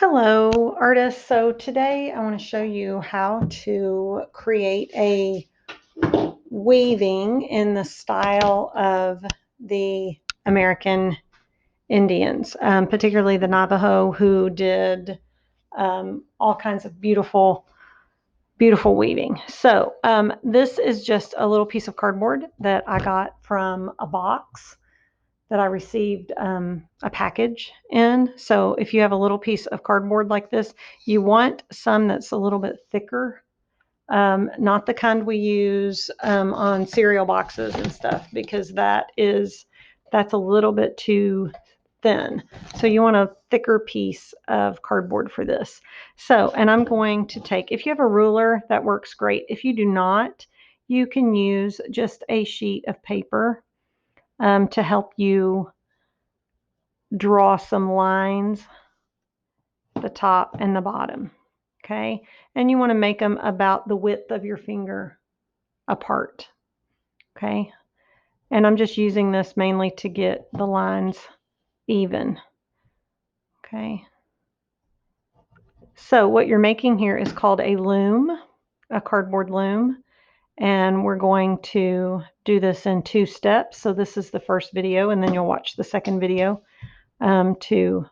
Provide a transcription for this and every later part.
Hello, artists. So today I want to show you how to create a weaving in the style of the American Indians, particularly the Navajo, who did all kinds of beautiful weaving. So this is just a little piece of cardboard that I got from a box that I received a package in. So if you have a little piece of cardboard like this, you want some that's a little bit thicker, not the kind we use on cereal boxes and stuff, because that's a little bit too thin. So you want a thicker piece of cardboard for this. So, and I'm going to take, if you have a ruler, that works great. If you do not, you can use just a sheet of paper to help you draw some lines, the top and the bottom. Okay, and you want to make them about the width of your finger apart. Okay, and I'm just using this mainly to get the lines even. Okay, so what you're making here is called a loom, a cardboard loom, and we're going to do this in 2 steps. So this is the first video, and then you'll watch the second video to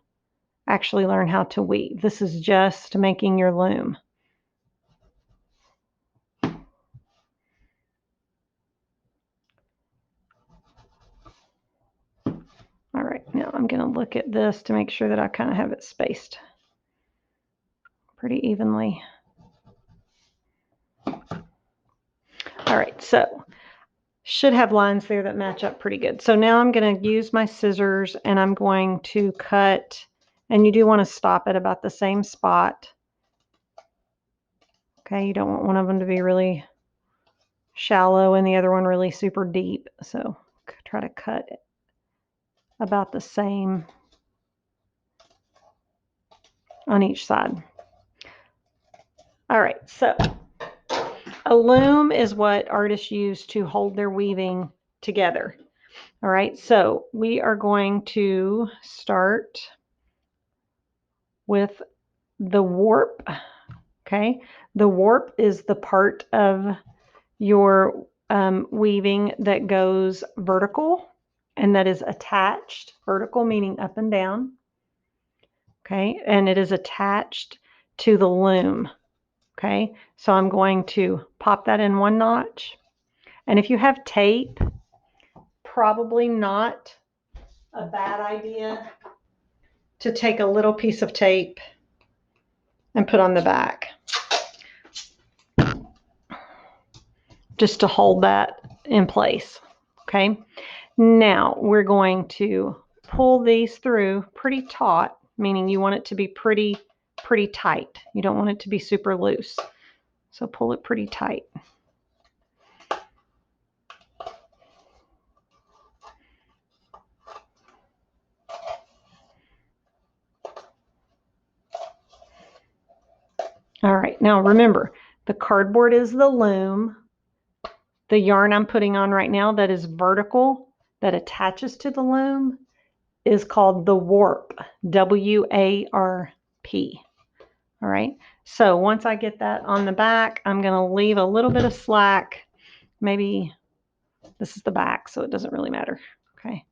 actually learn how to weave. This is just making your loom. All right, now I'm going to look at this to make sure that I kind of have it spaced pretty evenly. All right, so should have lines there that match up pretty good. So now I'm going to use my scissors and I'm going to cut, and you do want to stop at about the same spot. Okay, you don't want one of them to be really shallow and the other one really super deep. So try to cut about the same on each side. All right, so a loom is what artists use to hold their weaving together. All right, so we are going to start with the warp. Okay, the warp is the part of your weaving that goes vertical and that is attached, vertical meaning up and down. Okay, and it is attached to the loom. Okay, so I'm going to pop that in 1 notch. And if you have tape, probably not a bad idea to take a little piece of tape and put on the back, just to hold that in place. Okay, now we're going to pull these through pretty taut, meaning you want it to be pretty tight. You don't want it to be super loose. So pull it pretty tight. All right, now remember, the cardboard is the loom. The yarn I'm putting on right now that is vertical, that attaches to the loom, is called the warp, W-A-R-P. All right, so once I get that on the back, I'm going to leave a little bit of slack. Maybe this is the back, so it doesn't really matter. Okay.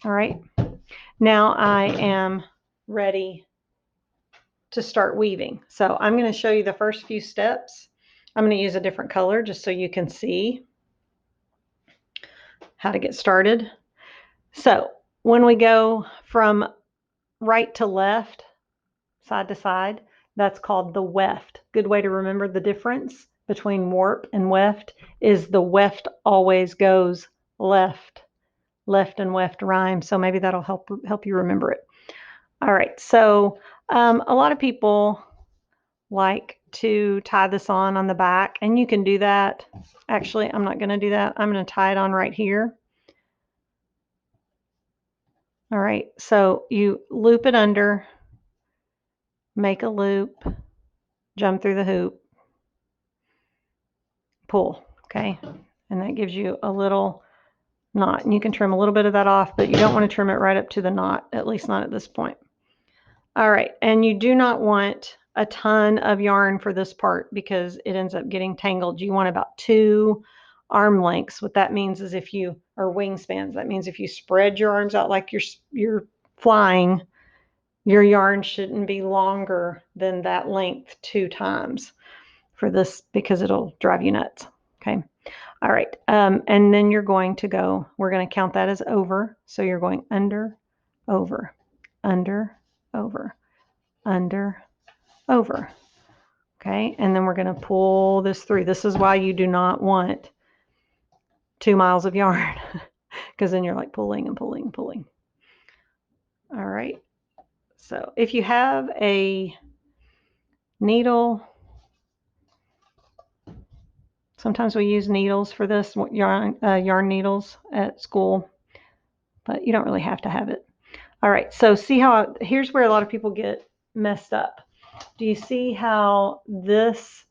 All right, now I am ready to start weaving. So I'm going to show you the first few steps. I'm going to use a different color just so you can see how to get started. So when we go from right to left, side to side, that's called the weft. Good way to remember the difference between warp and weft is the weft always goes left. Left and weft rhyme, so maybe that'll help you remember it. All right, so a lot of people like to tie this on the back, and you can do that. Actually, I'm not going to do that. I'm going to tie it on right here. All right, so you loop it under, make a loop, jump through the hoop, pull, okay? And that gives you a little knot. And you can trim a little bit of that off, but you don't want to trim it right up to the knot, at least not at this point. All right, and you do not want a ton of yarn for this part because it ends up getting tangled. You want about 2 arm lengths. What that means is if you, or wingspans, that means if you spread your arms out like you're flying, your yarn shouldn't be longer than that length 2 times for this because it'll drive you nuts. Okay. All right. And then you're going to go, we're going to count that as over. So you're going under, over, under, over, under, over. Okay. And then we're going to pull this through. This is why you do not want 2 miles of yarn because then you're like pulling and pulling and pulling. All right. So if you have a needle, sometimes we use needles for this, yarn needles at school, but you don't really have to have it. All right, so see how, here's where a lot of people get messed up. Do you see how this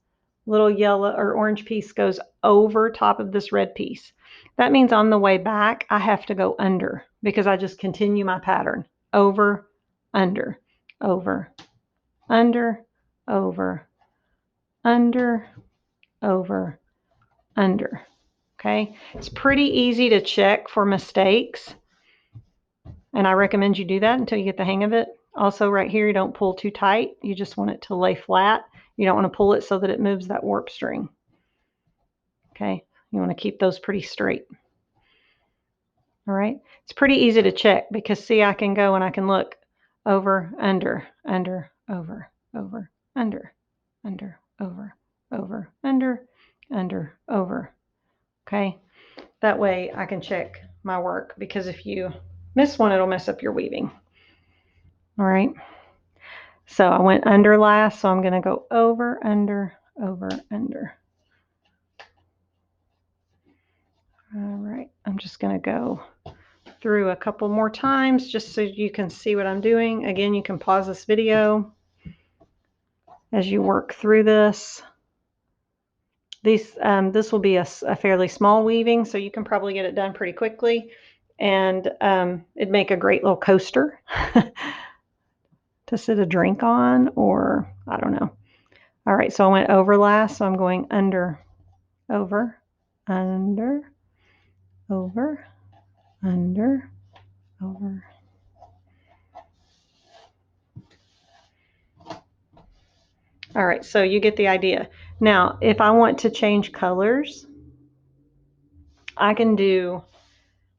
little yellow or orange piece goes over top of this red piece? That means on the way back, I have to go under because I just continue my pattern. Over, under, over, under, over, under, over, under. Okay, it's pretty easy to check for mistakes, and I recommend you do that until you get the hang of it. Also, right here, you don't pull too tight. You just want it to lay flat. You don't want to pull it so that it moves that warp string. Okay, you want to keep those pretty straight. All right, it's pretty easy to check because see, I can go and I can look over, under, over, under, over, under, over. Okay, that way I can check my work because if you miss one, it'll mess up your weaving. All right. So I went under last, so I'm going to go over, under, over, under. All right. I'm just going to go through a couple more times just so you can see what I'm doing. Again, you can pause this video as you work through this. This will be a fairly small weaving, so you can probably get it done pretty quickly. And it'd make a great little coaster to sit a drink on, or I don't know. All right, so I went over last, so I'm going under, over, under, over, under, over. All right, so you get the idea. Now, if I want to change colors, I can do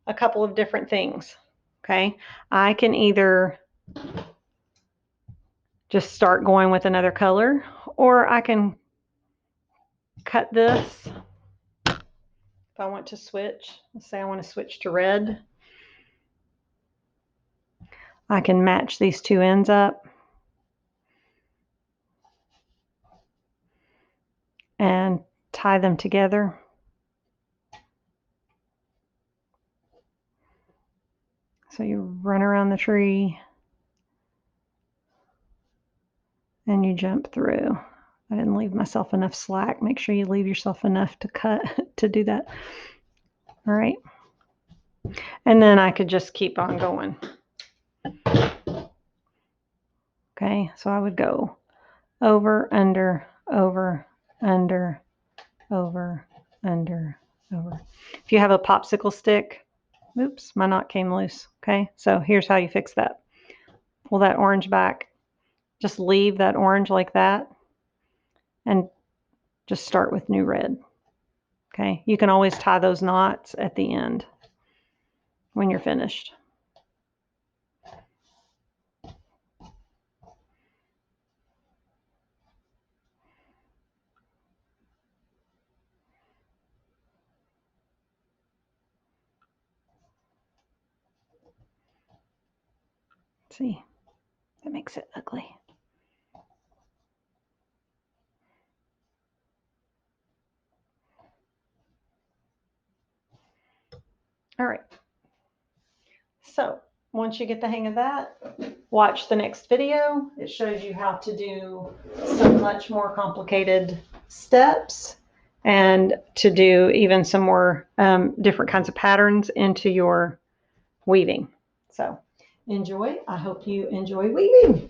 a couple of different things, okay? I can either just start going with another color, or I can cut this. If I want to switch, let's say I want to switch to red, I can match these 2 ends up and tie them together. So you run around the tree and you jump through. I didn't leave myself enough slack. Make sure you leave yourself enough to cut to do that. All right. And then I could just keep on going. Okay, so I would go over, under, over, under, over, under, over. If you have a popsicle stick, oops, my knot came loose. Okay, so here's how you fix that. Pull that orange back. Just leave that orange like that and just start with new red. Okay, you can always tie those knots at the end when you're finished. See, that makes it ugly. All right. So once you get the hang of that, watch the next video. It shows you how to do some much more complicated steps and to do even some more different kinds of patterns into your weaving. So enjoy. I hope you enjoy weaving.